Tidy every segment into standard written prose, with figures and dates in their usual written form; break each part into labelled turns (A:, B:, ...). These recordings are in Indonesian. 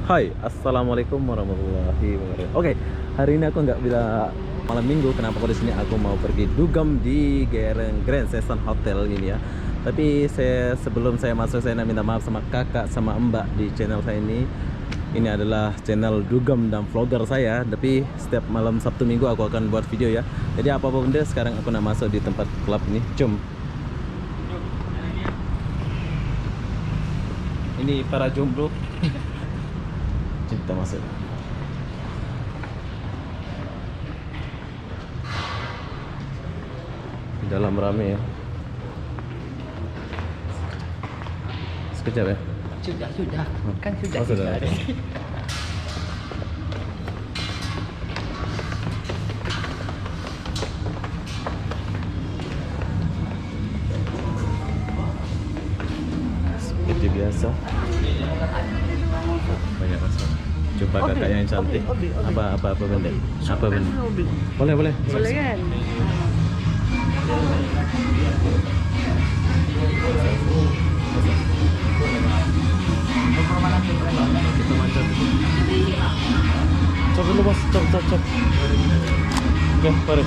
A: Hai, assalamualaikum warahmatullahi wabarakatuh. Oke, hari ini aku nggak bila malam minggu. Kenapa aku di sini? Aku mau pergi dugem di Grand Season Hotel ini ya. Tapi sebelum saya masuk, saya nak minta maaf sama kakak sama mbak di channel saya ini. Ini adalah channel dugem dan vlogger saya. Tapi setiap malam Sabtu Minggu aku akan buat video ya. Jadi apapun benda, sekarang aku nak masuk di tempat klub ini. Jom. Ini para jomblo. Kita masuk. Di dalam rame ya. Sekejap ya.
B: Sudah. Kan sudah.
A: Oh, sudah.
B: Ada.
A: Seperti biasa. Banyak rasa. Coba kakak yang cantik.
B: Obi.
A: Apa benda? Apa benda? Boleh.
B: Boleh kan?
A: Kita manjat dulu. Cop dulu bos, cop. Oke, mari.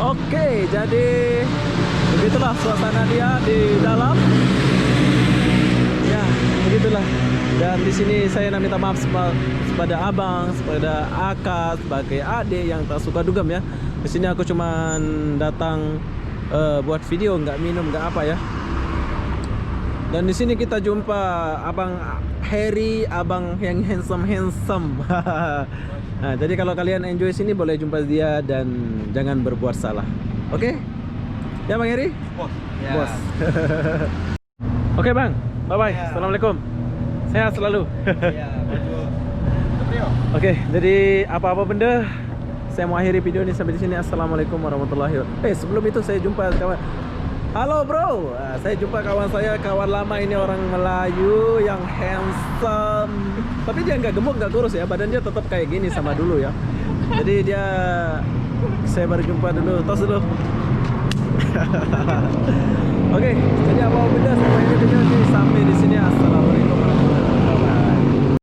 A: Oke, jadi begitulah suasana dia di dalam. Ya, begitulah. Dan di sini saya nak minta maaf kepada abang, kepada akak, sebagai adik yang tak suka dugem ya. Di sini aku cuman datang buat video, nggak minum, nggak apa ya. Dan di sini kita jumpa abang Harry, abang yang handsome. Nah, jadi kalau kalian enjoy sini boleh jumpa dia dan jangan berbuat salah. Oke? Ya Bang Harry?
C: Bos. Ya.
A: Bos. Oke Bang, bye-bye.
C: Ya.
A: Assalamualaikum. Sehat selalu.
C: Ya, betul.
A: Oke, jadi apa-apa benda saya mau akhiri video ini sampai di sini. Assalamualaikum warahmatullahi wabarakatuh. Sebelum itu saya jumpa kawan. Halo bro, saya jumpa kawan saya, kawan lama ini, orang Melayu yang handsome. Tapi dia nggak gemuk, nggak kurus ya, badan dia tetap kayak gini sama dulu ya. Jadi dia, saya baru jumpa dulu, tos dulu. Oke, jadi apa benda saya akhiri video ini sampai di sini. Assalamualaikum